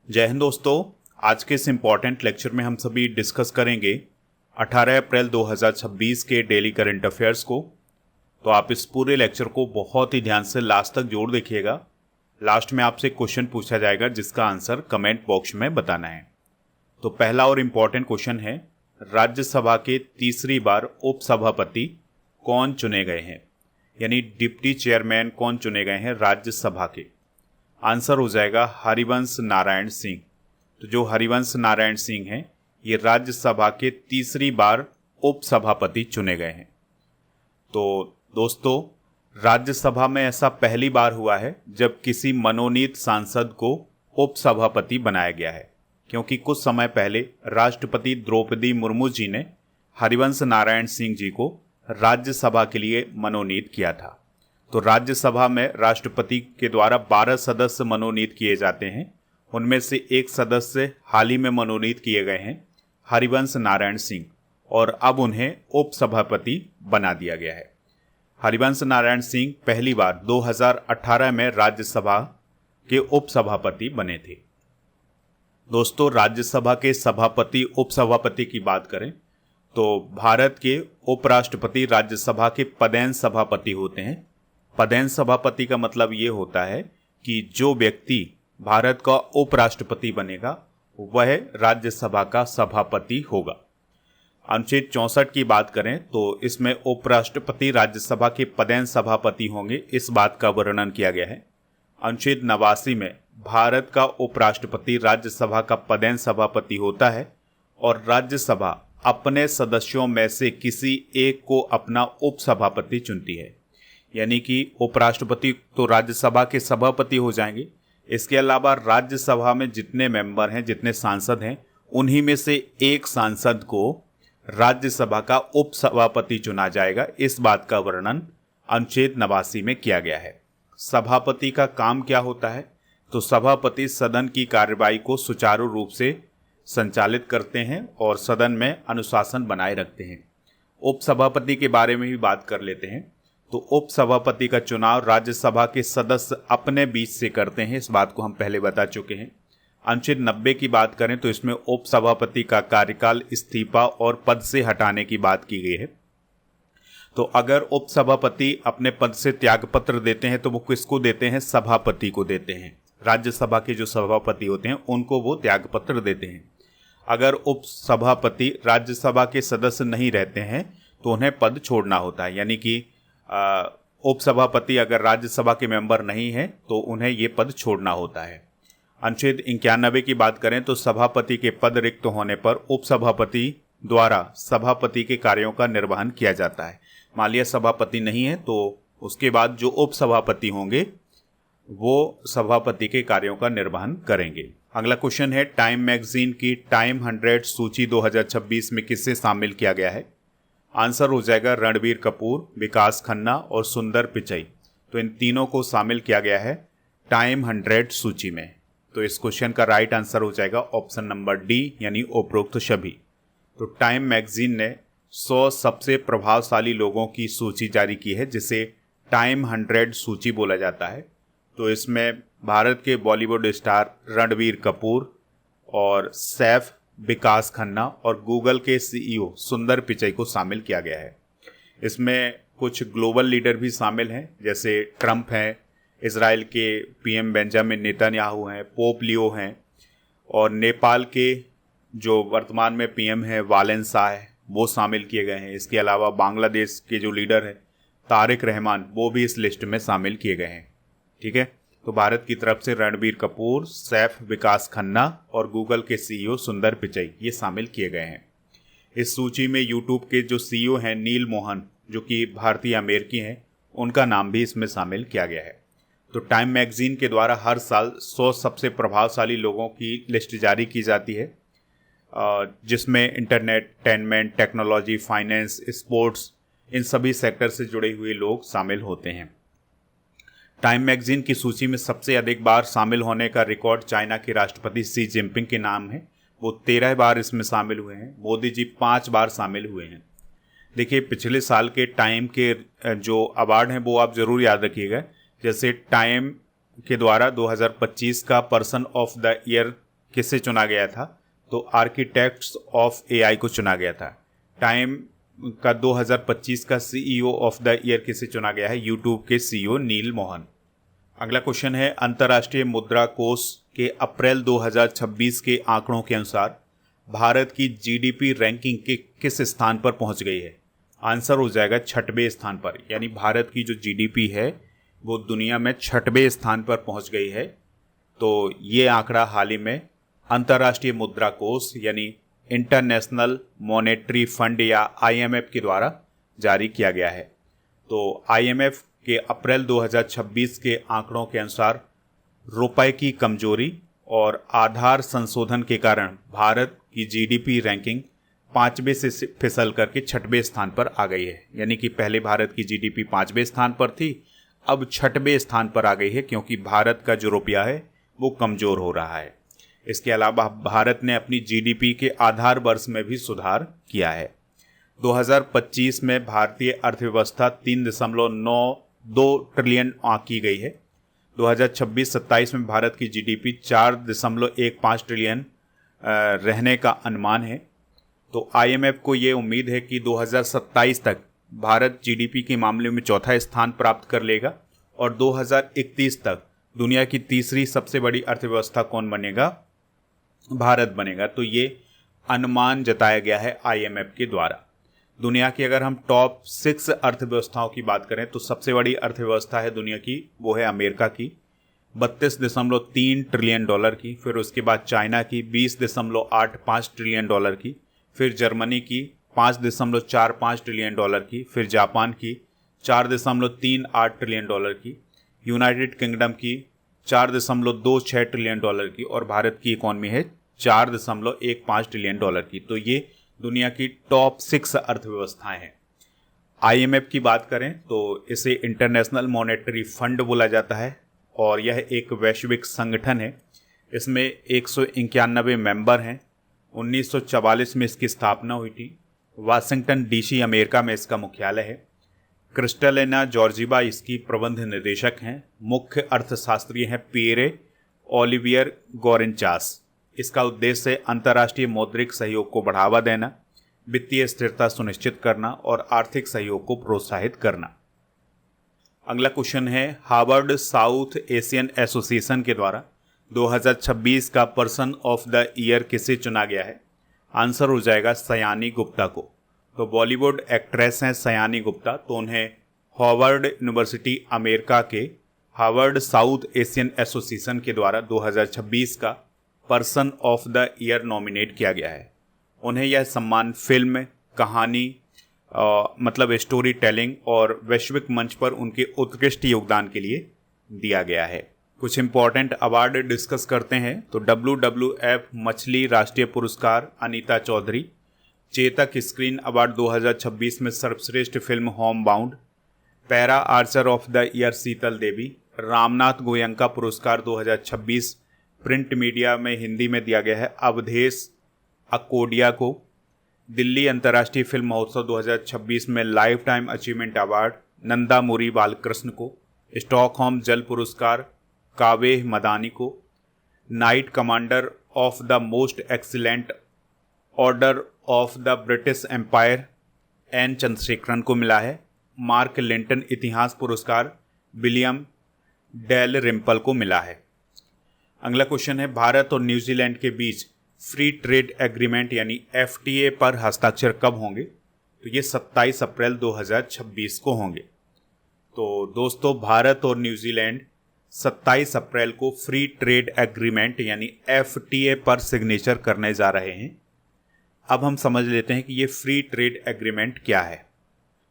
जय हिंद दोस्तों। आज के इस इम्पॉर्टेंट लेक्चर में हम सभी डिस्कस करेंगे 18 अप्रैल 2026 के डेली करंट अफेयर्स को। तो आप इस पूरे लेक्चर को बहुत ही ध्यान से लास्ट तक जोड़ देखिएगा। लास्ट में आपसे क्वेश्चन पूछा जाएगा जिसका आंसर कमेंट बॉक्स में बताना है। तो पहला और इम्पॉर्टेंट क्वेश्चन है, राज्यसभा के तीसरी बार उपसभापति कौन चुने गए हैं, यानी डिप्टी चेयरमैन कौन चुने गए हैं राज्यसभा के। आंसर हो जाएगा हरिवंश नारायण सिंह। तो जो हरिवंश नारायण सिंह हैं ये राज्यसभा के तीसरी बार उपसभापति चुने गए हैं। तो दोस्तों, राज्यसभा में ऐसा पहली बार हुआ है जब किसी मनोनीत सांसद को उपसभापति बनाया गया है, क्योंकि कुछ समय पहले राष्ट्रपति द्रौपदी मुर्मू जी ने हरिवंश नारायण सिंह जी को राज्यसभा के लिए मनोनीत किया था। तो राज्यसभा में राष्ट्रपति के द्वारा 12 सदस्य मनोनीत किए जाते हैं। उनमें से एक सदस्य हाल ही में मनोनीत किए गए हैं, हरिवंश नारायण सिंह, और अब उन्हें उपसभापति बना दिया गया है। हरिवंश नारायण सिंह पहली बार 2018 में राज्यसभा के उपसभापति बने थे। दोस्तों, राज्यसभा के सभापति उपसभापति की बात करें तो भारत के उपराष्ट्रपति राज्यसभा के पदेन सभापति होते हैं। पदेन सभापति का मतलब ये होता है कि जो व्यक्ति भारत का उपराष्ट्रपति बनेगा वह राज्यसभा का सभापति होगा। अनुच्छेद 64 की बात करें तो इसमें उपराष्ट्रपति राज्यसभा के पदेन सभापति होंगे, इस बात का वर्णन किया गया है। अनुच्छेद 89 में भारत का उपराष्ट्रपति राज्यसभा का पदेन सभापति होता है और राज्यसभा अपने सदस्यों में से किसी एक को अपना उपसभापति चुनती है, यानी कि उपराष्ट्रपति तो राज्यसभा के सभापति हो जाएंगे। इसके अलावा राज्यसभा में जितने मेंबर हैं, जितने सांसद हैं, उन्हीं में से एक सांसद को राज्यसभा का उपसभापति चुना जाएगा। इस बात का वर्णन अनुच्छेद 89 में किया गया है। सभापति का काम क्या होता है? तो सभापति सदन की कार्यवाही को सुचारू रूप से संचालित करते हैं और सदन में अनुशासन बनाए रखते हैं। उपसभापति के बारे में भी बात कर लेते हैं। तो उपसभापति का चुनाव राज्यसभा के सदस्य अपने बीच से करते हैं, इस बात को हम पहले बता चुके हैं। अनुच्छेद 90 की बात करें तो इसमें उपसभापति का कार्यकाल इस्तीफा और पद से हटाने की बात की गई है। तो अगर उपसभापति अपने पद से त्यागपत्र देते हैं तो वो किसको देते हैं? सभापति को देते हैं। राज्यसभा के जो सभापति होते हैं उनको वो त्यागपत्र देते हैं। अगर उपसभापति राज्यसभा के सदस्य नहीं रहते हैं तो उन्हें पद छोड़ना होता है, यानी कि उपसभापति अगर राज्यसभा के मेंबर नहीं हैं तो उन्हें ये पद छोड़ना होता है। अनुच्छेद 91 की बात करें तो सभापति के पद रिक्त होने पर उपसभापति द्वारा सभापति के कार्यों का निर्वहन किया जाता है। मान लिया सभापति नहीं है तो उसके बाद जो उपसभापति होंगे वो सभापति के कार्यों का निर्वहन करेंगे। अगला क्वेश्चन है, टाइम मैगजीन की टाइम 100 सूची 2026 में किसे शामिल किया गया है? आंसर हो जाएगा रणबीर कपूर, विकास खन्ना और सुंदर पिचई। तो इन तीनों को शामिल किया गया है टाइम 100 सूची में। तो इस क्वेश्चन का राइट आंसर हो जाएगा ऑप्शन नंबर डी, यानी उपरोक्त सभी। तो टाइम मैगजीन ने 100 सबसे प्रभावशाली लोगों की सूची जारी की है, जिसे टाइम 100 सूची बोला जाता है। तो इसमें भारत के बॉलीवुड स्टार रणबीर कपूर और सैफ, विकास खन्ना और गूगल के सीईओ सुंदर पिचई को शामिल किया गया है। इसमें कुछ ग्लोबल लीडर भी शामिल हैं, जैसे ट्रंप हैं, इजराइल के पीएम बेंजामिन नेतन्याहू हैं, पोप लियो हैं, और नेपाल के जो वर्तमान में पीएम हैं वालेंसा है, वो शामिल किए गए हैं। इसके अलावा बांग्लादेश के जो लीडर हैं तारिक रहमान, वो भी इस लिस्ट में शामिल किए गए हैं। ठीक है, तो भारत की तरफ से रणबीर कपूर, सैफ, विकास खन्ना और गूगल के सीईओ सुंदर पिचई ये शामिल किए गए हैं। इस सूची में यूट्यूब के जो सीईओ हैं नील मोहन, जो कि भारतीय अमेरिकी हैं, उनका नाम भी इसमें शामिल किया गया है। तो टाइम मैगजीन के द्वारा हर साल 100 सबसे प्रभावशाली लोगों की लिस्ट जारी की जाती है, जिसमें internet, entertainment, technology, finance, sports, इन सभी सेक्टर से जुड़े हुए लोग शामिल होते हैं। टाइम मैगजीन की सूची में सबसे अधिक बार शामिल होने का रिकॉर्ड चाइना के राष्ट्रपति शी जिनपिंग के नाम है। वो 13 बार इसमें शामिल हुए हैं। मोदी जी 5 बार शामिल हुए हैं। देखिए, पिछले साल के टाइम के जो अवार्ड हैं वो आप ज़रूर याद रखिएगा। जैसे टाइम के द्वारा 2025 का पर्सन ऑफ द ईयर किसे चुना गया था? तो आर्किटेक्ट्स ऑफ एआई को चुना गया था। टाइम का 2025 का सीईओ ऑफ द ईयर किसे चुना गया है? यूट्यूब के सीईओ नील मोहन। अगला क्वेश्चन है, अंतर्राष्ट्रीय मुद्रा कोष के अप्रैल 2026 के आंकड़ों के अनुसार भारत की जीडीपी रैंकिंग के किस स्थान पर पहुंच गई है? आंसर हो जाएगा 6वें स्थान पर। यानी भारत की जो जीडीपी है वो दुनिया में 6वें स्थान पर पहुंच गई है। तो ये आंकड़ा हाल ही में अंतर्राष्ट्रीय मुद्रा कोष यानी इंटरनेशनल मॉनेटरी फंड या आईएमएफ के द्वारा जारी किया गया है। तो आईएमएफ के अप्रैल 2026 के आंकड़ों के अनुसार रुपए की कमजोरी और आधार संशोधन के कारण भारत की जीडीपी रैंकिंग 5वें से फिसल करके 6वें स्थान पर आ गई है। यानी कि पहले भारत की जीडीपी 5वें स्थान पर थी, अब 6वें स्थान पर आ गई है, क्योंकि भारत का जो रुपया है वो कमज़ोर हो रहा है। इसके अलावा भारत ने अपनी जीडीपी के आधार वर्ष में भी सुधार किया है। 2025 में भारतीय अर्थव्यवस्था 3.92 ट्रिलियन आंकी गई है। 2026-27 में भारत की जीडीपी 4.15 ट्रिलियन रहने का अनुमान है। तो आईएमएफ को ये उम्मीद है कि 2027 तक भारत जीडीपी के मामले में चौथा स्थान प्राप्त कर लेगा और 2031 तक दुनिया की तीसरी सबसे बड़ी अर्थव्यवस्था कौन बनेगा? भारत बनेगा। तो ये अनुमान जताया गया है आईएमएफ के द्वारा। दुनिया की अगर हम टॉप 6 अर्थव्यवस्थाओं की बात करें तो सबसे बड़ी अर्थव्यवस्था है दुनिया की, वो है अमेरिका की 32.3 ट्रिलियन डॉलर की। फिर उसके बाद चाइना की 20.85 ट्रिलियन डॉलर की। फिर जर्मनी की 5.45 ट्रिलियन डॉलर की। फिर जापान की 4.38 ट्रिलियन डॉलर की। यूनाइटेड किंगडम की 4.26 ट्रिलियन डॉलर की। और भारत की इकॉनमी है 4.15 ट्रिलियन डॉलर की। तो ये दुनिया की टॉप 6 अर्थव्यवस्थाएं हैं। आईएमएफ की बात करें तो इसे इंटरनेशनल मॉनेटरी फंड बोला जाता है और यह एक वैश्विक संगठन है। इसमें 191 मेंबर हैं। 1944 में इसकी स्थापना हुई थी। वाशिंगटन डीसी अमेरिका में इसका मुख्यालय है। क्रिस्टलिना जॉर्जीवा इसकी प्रबंध निदेशक हैं। मुख्य अर्थशास्त्री हैं पियरे ओलिवियर गोरेंचास। इसका उद्देश्य अंतर्राष्ट्रीय मौद्रिक सहयोग को बढ़ावा देना, वित्तीय स्थिरता सुनिश्चित करना और आर्थिक सहयोग को प्रोत्साहित करना। अगला क्वेश्चन है, हार्वर्ड साउथ एशियन एसोसिएशन के द्वारा 2026 का पर्सन ऑफ द ईयर किसे चुना गया है? आंसर हो जाएगा सयानी गुप्ता को। तो बॉलीवुड एक्ट्रेस हैं सयानी गुप्ता, तो उन्हें हार्वर्ड यूनिवर्सिटी अमेरिका के हार्वर्ड साउथ एशियन एसोसिएशन के द्वारा 2026 का person of the year nominate किया गया है। उन्हें यह सम्मान फिल्म, कहानी मतलब स्टोरी टेलिंग और वैश्विक मंच पर उनके उत्कृष्ट योगदान के लिए दिया गया है। कुछ इंपॉर्टेंट अवार्ड डिस्कस करते हैं। तो WWF मछली राष्ट्रीय पुरस्कार अनीता चौधरी, चेतक स्क्रीन अवार्ड 2026 में सर्वश्रेष्ठ film Homebound, para archer of the year Sheetal Devi, Ramnath Goenka पुरस्कार 2026 प्रिंट मीडिया में हिंदी में दिया गया है अवधेश अकोडिया को, दिल्ली अंतर्राष्ट्रीय फिल्म महोत्सव 2026 में lifetime achievement award Nandamuri Balakrishna को, स्टॉकहोम जल पुरस्कार कावे मदानी को, knight commander of the most excellent order of the British Empire N Chandrasekaran को मिला है, मार्क लिंटन इतिहास पुरस्कार विलियम डेल रिम्पल को मिला है। अगला क्वेश्चन है, भारत और न्यूजीलैंड के बीच फ्री ट्रेड एग्रीमेंट यानी FTA पर हस्ताक्षर कब होंगे? तो ये 27 अप्रैल 2026 को होंगे। तो दोस्तों, भारत और न्यूजीलैंड 27 अप्रैल को फ्री ट्रेड एग्रीमेंट यानी FTA पर सिग्नेचर करने जा रहे हैं। अब हम समझ लेते हैं कि ये फ्री ट्रेड एग्रीमेंट क्या है।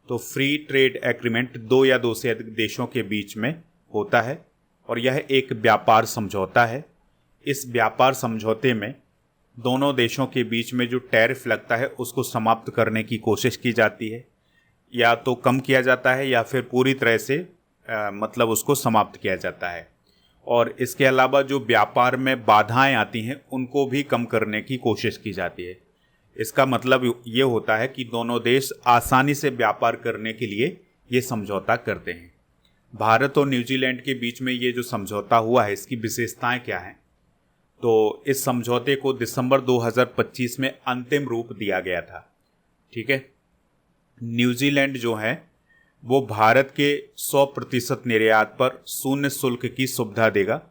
तो फ्री ट्रेड एग्रीमेंट 2 या 2 से अधिक देशों के बीच में होता है और यह एक व्यापार समझौता है। इस व्यापार समझौते में दोनों देशों के बीच में जो टैरिफ लगता है उसको समाप्त करने की कोशिश की जाती है, या तो कम किया जाता है या फिर पूरी तरह से मतलब उसको समाप्त किया जाता है। और इसके अलावा जो व्यापार में बाधाएं आती हैं उनको भी कम करने की कोशिश की जाती है। इसका मतलब ये होता है कि दोनों देश आसानी से व्यापार करने के लिए ये समझौता करते हैं। भारत और न्यूजीलैंड के बीच में ये जो समझौता हुआ है इसकी विशेषताएं क्या हैं? तो इस समझौते को दिसंबर 2025 में अंतिम रूप दिया गया था। ठीक है। न्यूजीलैंड जो है वो भारत के 100% निर्यात पर शून्य शुल्क की सुविधा देगा,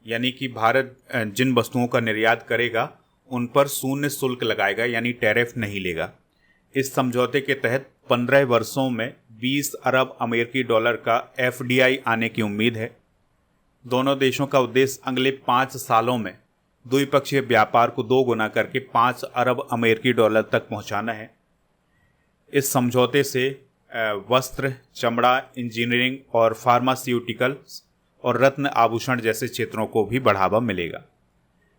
यानी कि भारत जिन वस्तुओं का निर्यात करेगा उन पर शून्य शुल्क लगाएगा, यानी टैरिफ नहीं लेगा। इस समझौते के तहत 15 वर्षों में 20 अरब अमेरिकी डॉलर का FDI आने की उम्मीद है। दोनों देशों का उद्देश्य अगले 5 सालों में द्विपक्षीय व्यापार को 2 गुना करके 5 अरब अमेरिकी डॉलर तक पहुंचाना है। इस समझौते से वस्त्र, चमड़ा, इंजीनियरिंग और फार्मास्यूटिकल्स और रत्न आभूषण जैसे क्षेत्रों को भी बढ़ावा मिलेगा।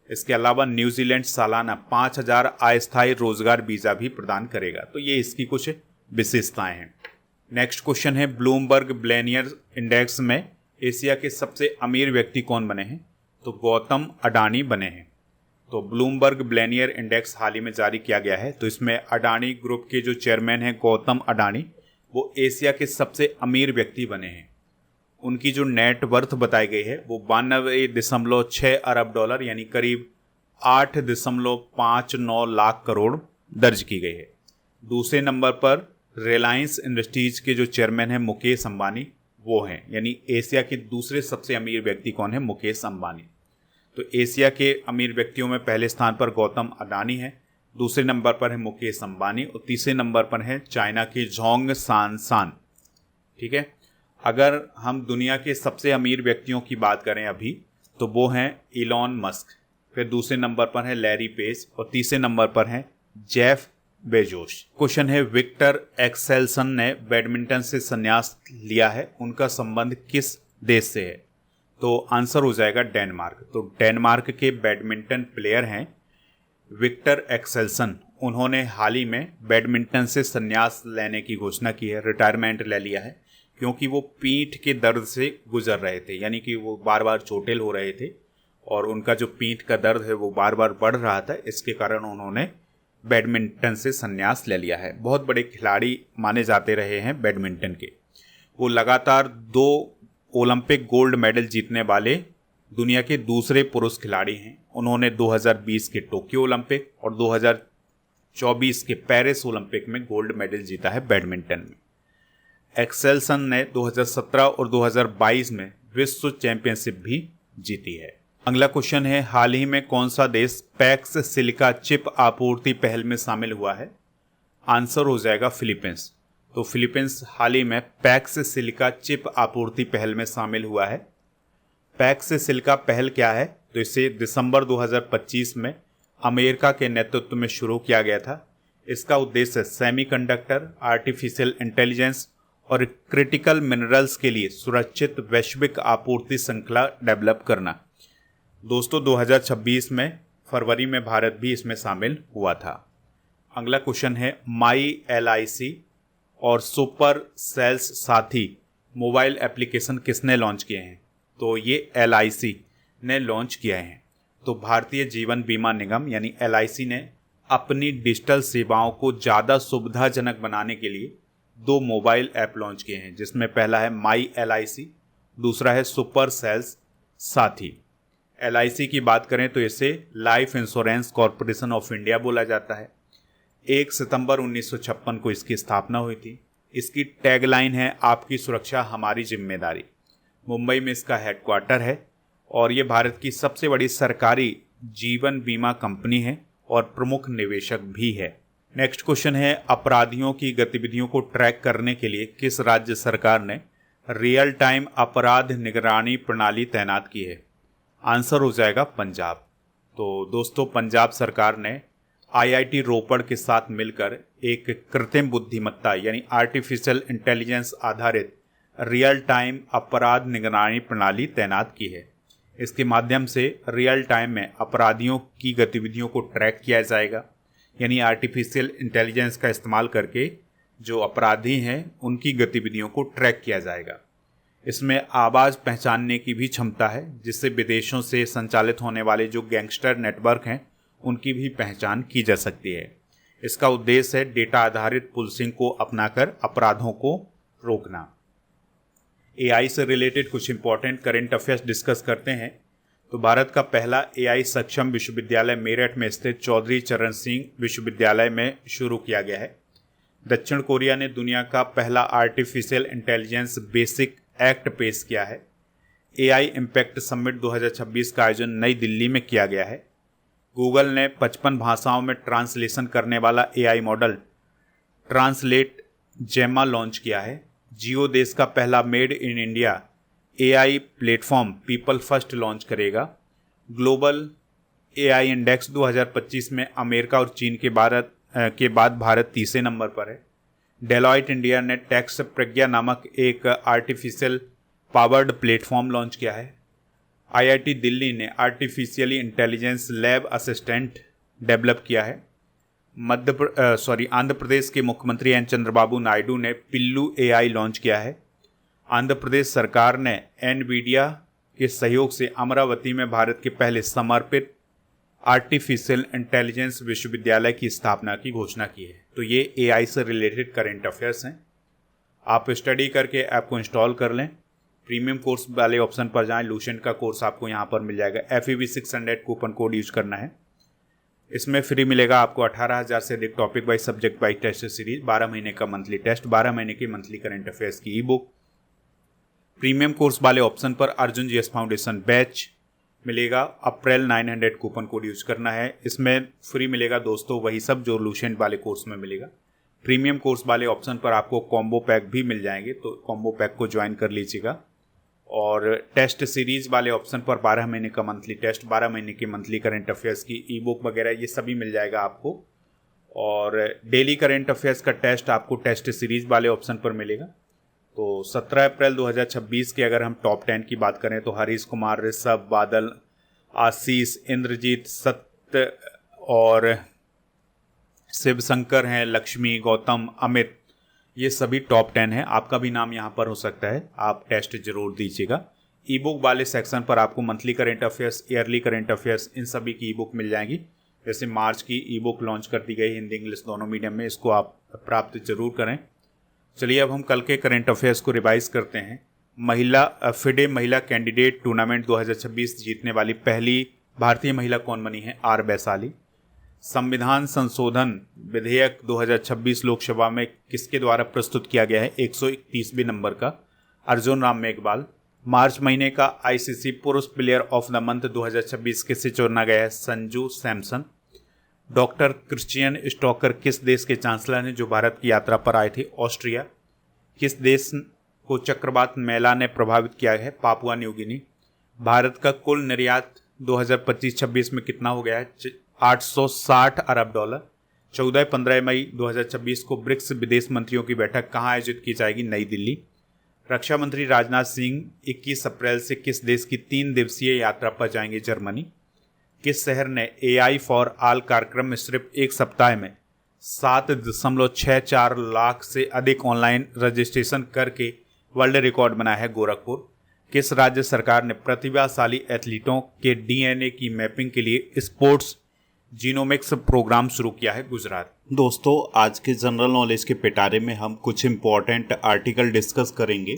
इसके अलावा न्यूजीलैंड सालाना 5000 अस्थायी रोजगार वीज़ा भी प्रदान करेगा। तो ये इसकी कुछ विशेषताएं हैं। नेक्स्ट क्वेश्चन है, ब्लूमबर्ग बिलियनियर इंडेक्स में एशिया के सबसे अमीर व्यक्ति कौन बने हैं? तो गौतम अडानी बने हैं। तो ब्लूमबर्ग बिलियनियर इंडेक्स हाल ही में जारी किया गया है। तो इसमें अडानी ग्रुप के जो चेयरमैन हैं गौतम अडानी, वो एशिया के सबसे अमीर व्यक्ति बने हैं। उनकी जो नेट वर्थ बताई गई है वो 92.6 अरब डॉलर यानी करीब 8.59 लाख करोड़ दर्ज की गई है। दूसरे नंबर पर रिलायंस इंडस्ट्रीज के जो चेयरमैन हैं मुकेश अंबानी, वो हैं, यानी एशिया के दूसरे सबसे अमीर व्यक्ति कौन है? मुकेश अंबानी। तो एशिया के अमीर व्यक्तियों में पहले स्थान पर गौतम अडानी है, दूसरे नंबर पर है मुकेश अंबानी और तीसरे नंबर पर है चाइना के जोंग सांसान। ठीक है। अगर हम दुनिया के सबसे अमीर व्यक्तियों की बात करें अभी, तो वो हैं इलॉन मस्क, फिर दूसरे नंबर पर है लैरी पेज और तीसरे नंबर पर है जेफ बेजोस। क्वेश्चन है, विक्टर एक्सेल्सन ने बैडमिंटन से संन्यास लिया है, उनका संबंध किस देश से है? तो आंसर हो जाएगा डेनमार्क। तो डेनमार्क के बैडमिंटन प्लेयर हैं विक्टर एक्सेल्सन। उन्होंने हाल ही में बैडमिंटन से संन्यास लेने की घोषणा की है, रिटायरमेंट ले लिया है, क्योंकि वो पीठ के दर्द से गुजर रहे थे, यानी कि वो बार बार चोटिल हो रहे थे और उनका जो पीठ का दर्द है वो बार बार बढ़ रहा था। इसके कारण उन्होंने बैडमिंटन से संन्यास ले लिया है। बहुत बड़े खिलाड़ी माने जाते रहे हैं बैडमिंटन के। वो लगातार 2 ओलंपिक गोल्ड मेडल जीतने वाले दुनिया के दूसरे पुरुष खिलाड़ी हैं। उन्होंने 2020 के टोक्यो ओलंपिक और 2024 के पेरिस ओलंपिक में गोल्ड मेडल जीता है बैडमिंटन में। एक्सेल्सन ने 2017 और 2022 में विश्व चैंपियनशिप भी जीती है। अगला क्वेश्चन है, हाल ही में कौन सा देश पैक्स सिलिका चिप आपूर्ति पहल में शामिल हुआ है? आंसर हो जाएगा फिलीपींस। तो फिलीपींस हाल ही में पैक्स सिलिका चिप आपूर्ति पहल में शामिल हुआ है। पैक्स सिलिका पहल क्या है? तो इसे दिसंबर 2025 में अमेरिका के नेतृत्व में शुरू किया गया था। इसका उद्देश्य सेमीकंडक्टर, आर्टिफिशियल इंटेलिजेंस और क्रिटिकल मिनरल्स के लिए सुरक्षित वैश्विक आपूर्ति श्रृंखला डेवलप करना। दोस्तों 2026 में फरवरी में भारत भी इसमें शामिल हुआ था। अगला क्वेश्चन है, माई LIC और सुपर सेल्स साथी मोबाइल एप्लीकेशन किसने लॉन्च किए हैं? तो ये LIC ने लॉन्च किए हैं। तो भारतीय जीवन बीमा निगम यानी LIC ने अपनी डिजिटल सेवाओं को ज़्यादा सुविधाजनक बनाने के लिए 2 मोबाइल ऐप लॉन्च किए हैं, जिसमें पहला है माई LIC, दूसरा है सुपर सेल्स साथी। LIC की बात करें तो इसे life insurance corporation of India बोला जाता है। 1 सितंबर 1956 को इसकी स्थापना हुई थी। इसकी टैगलाइन है, आपकी सुरक्षा हमारी जिम्मेदारी। मुंबई में इसका हेडक्वार्टर है और ये भारत की सबसे बड़ी सरकारी जीवन बीमा कंपनी है और प्रमुख निवेशक भी है। नेक्स्ट क्वेश्चन है, अपराधियों की गतिविधियों को ट्रैक करने के लिए किस राज्य सरकार ने रियल टाइम अपराध निगरानी प्रणाली तैनात की है? आंसर हो जाएगा पंजाब। तो दोस्तों पंजाब सरकार ने IIT रोपड़ के साथ मिलकर एक कृत्रिम बुद्धिमत्ता यानी आर्टिफिशियल इंटेलिजेंस आधारित रियल टाइम अपराध निगरानी प्रणाली तैनात की है। इसके माध्यम से रियल टाइम में अपराधियों की गतिविधियों को ट्रैक किया जाएगा, यानी आर्टिफिशियल इंटेलिजेंस का इस्तेमाल करके जो अपराधी हैं उनकी गतिविधियों को ट्रैक किया जाएगा। इसमें आवाज़ पहचानने की भी क्षमता है, जिससे विदेशों से संचालित होने वाले जो गैंगस्टर नेटवर्क हैं उनकी भी पहचान की जा सकती है। इसका उद्देश्य है डेटा आधारित पुलिसिंग को अपनाकर अपराधों को रोकना। AI से रिलेटेड कुछ इंपॉर्टेंट करंट अफेयर्स डिस्कस करते हैं। तो भारत का पहला एआई सक्षम विश्वविद्यालय मेरठ में स्थित चौधरी चरण सिंह विश्वविद्यालय में शुरू किया गया है। दक्षिण कोरिया ने दुनिया का पहला आर्टिफिशियल इंटेलिजेंस बेसिक एक्ट पेश किया है। एआई इम्पैक्ट समिट 2026 का आयोजन नई दिल्ली में किया गया है। गूगल ने 55 भाषाओं में ट्रांसलेशन करने वाला एआई मॉडल ट्रांसलेट जेमा लॉन्च किया है। जियो देश का पहला made in India AI platform people first launch करेगा। ग्लोबल एआई इंडेक्स 2025 में अमेरिका और चीन के बाद भारत तीसरे नंबर पर है। डेलॉयट इंडिया ने टैक्स प्रज्ञा नामक एक आर्टिफिशियल पावर्ड प्लेटफॉर्म लॉन्च किया है। आईआईटी दिल्ली ने artificially intelligence lab assistant develop किया है। आंध्र प्रदेश के मुख्यमंत्री एन चंद्रबाबू नायडू ने पिल्लू एआई लॉन्च किया है। आंध्र प्रदेश सरकार ने एनवीडिया के सहयोग से अमरावती में भारत के पहले समर्पित आर्टिफिशियल इंटेलिजेंस विश्वविद्यालय की स्थापना की घोषणा की है। तो ये एआई से रिलेटेड करंट अफेयर्स हैं। आप स्टडी करके ऐप को इंस्टॉल कर लें। प्रीमियम कोर्स वाले ऑप्शन पर जाएं। लूसेंट का कोर्स आपको यहाँ पर मिल जाएगा। FEB 600 कूपन कोड यूज करना है। इसमें फ्री मिलेगा आपको 18,000 से अधिक topic wise subject wise test series, 12 महीने का मंथली टेस्ट, 12 महीने की मंथली करंट अफेयर्स की ई बुक। प्रीमियम कोर्स वाले ऑप्शन पर अर्जुन जीएस फाउंडेशन बैच मिलेगा। अप्रैल 900 कूपन कोड यूज करना है। इसमें फ्री मिलेगा दोस्तों वही सब जो लूसेंट वाले कोर्स में मिलेगा। प्रीमियम कोर्स वाले ऑप्शन पर आपको कॉम्बो पैक भी मिल जाएंगे, तो कॉम्बो पैक को ज्वाइन कर लीजिएगा। और टेस्ट सीरीज वाले ऑप्शन पर 12 महीने का मंथली टेस्ट, 12 महीने की मंथली करंट अफेयर्स की ई बुक वगैरह ये सभी मिल जाएगा आपको। और डेली करंट अफेयर्स का टेस्ट आपको टेस्ट सीरीज वाले ऑप्शन पर मिलेगा। तो 17 अप्रैल 2026 के अगर हम टॉप 10 की बात करें तो हरीश कुमार, ऋषभ, बादल, आशीष, इंद्रजीत, सत्य और शिवशंकर हैं, लक्ष्मी, गौतम, अमित, ये सभी टॉप 10 हैं। आपका भी नाम यहाँ पर हो सकता है। आप टेस्ट जरूर दीजिएगा। ई बुक वाले सेक्शन पर आपको monthly current affairs, yearly current affairs, इन सभी की ई बुक मिल जाएंगी। जैसे मार्च की ई बुक लॉन्च कर दी गई हिंदी इंग्लिश दोनों मीडियम में, इसको आप प्राप्त जरूर करें। चलिए अब हम कल के करंट अफेयर्स को रिवाइज करते हैं। फिडे महिला कैंडिडेट टूर्नामेंट 2026 जीतने वाली पहली भारतीय महिला कौन बनी है? आर वैशाली। संविधान संशोधन विधेयक 2026 लोकसभा में किसके द्वारा प्रस्तुत किया गया है? 131वें नंबर का, अर्जुन राम मेघवाल। मार्च महीने का आईसीसी पुरुष प्लेयर ऑफ द मंथ 2026 किसे चुना गया है? Sanju Samson. Doctor Christian stalker किस देश के चांसलर हैं जो भारत की यात्रा पर आए थे? ऑस्ट्रिया। किस देश को चक्रवात मेला ने प्रभावित किया है? Papua New Guinea. भारत का कुल निर्यात 2025-26 में कितना हो गया है? 860 अरब डॉलर। 14-15 मई 2026 को ब्रिक्स विदेश मंत्रियों की बैठक कहाँ आयोजित की जाएगी? नई दिल्ली। रक्षा मंत्री राजनाथ सिंह 21 अप्रैल से किस देश की 3 दिवसीय यात्रा पर जाएंगे? जर्मनी। किस शहर ने AI फॉर ऑल कार्यक्रम में सिर्फ एक सप्ताह में 7.64 लाख से अधिक ऑनलाइन रजिस्ट्रेशन करके वर्ल्ड रिकॉर्ड बनाया है? गोरखपुर। किस राज्य सरकार ने प्रतिभाशाली एथलीटों के DNA की मैपिंग के लिए स्पोर्ट्स जीनोमिक्स प्रोग्राम शुरू किया है? गुजरात। दोस्तों आज के जनरल नॉलेज के पिटारे में हम कुछ इम्पोर्टेंट आर्टिकल डिस्कस करेंगे।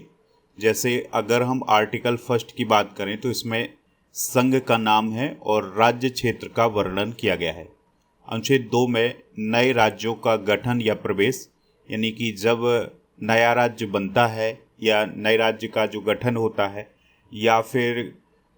जैसे अगर हम आर्टिकल फर्स्ट की बात करें तो इसमें संघ का नाम है और राज्य क्षेत्र का वर्णन किया गया है। अनुच्छेद 2 में नए राज्यों का गठन या प्रवेश, यानी कि जब नया राज्य बनता है या नए राज्य का जो गठन होता है या फिर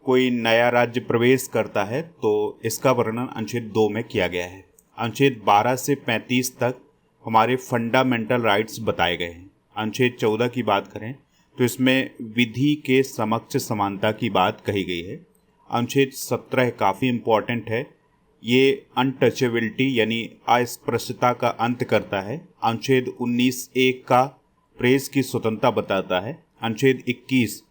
कोई नया राज्य प्रवेश करता है तो इसका वर्णन अनुच्छेद 2 में किया गया है। अनुच्छेद 12 से 35 तक हमारे फंडामेंटल राइट्स बताए गए हैं। अनुच्छेद 14 की बात करें तो इसमें विधि के समक्ष समानता की बात कही गई है। अनुच्छेद 17 काफ़ी इम्पॉर्टेंट है, ये अनटचेबिलिटी यानी अस्पृश्यता का अंत करता है। अनुच्छेद 19(1) का प्रेस की स्वतंत्रता बताता है। अनुच्छेद 21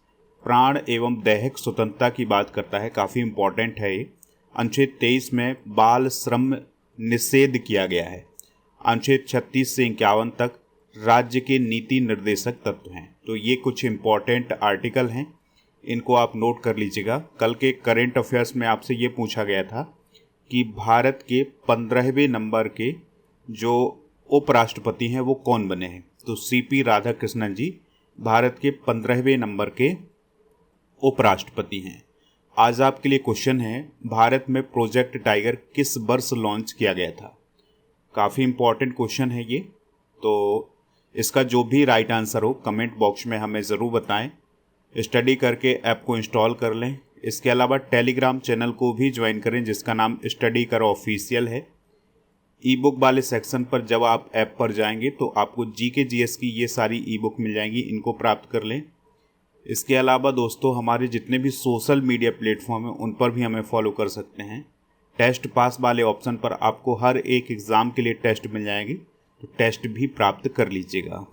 प्राण एवं दैहिक स्वतंत्रता की बात करता है, काफ़ी इम्पॉर्टेंट है ये। अनुच्छेद 23 में बाल श्रम निषेध किया गया है। अनुच्छेद 36 से 51 तक राज्य के नीति निर्देशक तत्व हैं। तो ये कुछ इम्पॉर्टेंट आर्टिकल हैं, इनको आप नोट कर लीजिएगा। कल के करेंट अफेयर्स में आपसे ये पूछा गया था कि भारत के 15वें नंबर के जो उपराष्ट्रपति हैं वो कौन बने हैं? तो CP राधाकृष्णन जी भारत के 15वें नंबर के उपराष्ट्रपति हैं। आज आपके लिए क्वेश्चन है, भारत में प्रोजेक्ट टाइगर किस वर्ष लॉन्च किया गया था। काफ़ी इम्पॉर्टेंट क्वेश्चन है ये, तो इसका जो भी राइट आंसर हो कमेंट बॉक्स में हमें ज़रूर बताएं। स्टडी करके ऐप को इंस्टॉल कर लें। इसके अलावा टेलीग्राम चैनल को भी ज्वाइन करें जिसका नाम स्टडी करो ऑफिशियल है। ई बुक वाले सेक्शन पर जब आप ऐप पर जाएंगे तो आपको जीके जीएस की ये सारी ई बुक मिल जाएंगी, इनको प्राप्त कर लें। इसके अलावा दोस्तों हमारे जितने भी सोशल मीडिया प्लेटफॉर्म हैं उन पर भी हमें फॉलो कर सकते हैं। टेस्ट पास वाले ऑप्शन पर आपको हर एक एग्ज़ाम के लिए टेस्ट मिल जाएंगे, तो टेस्ट भी प्राप्त कर लीजिएगा।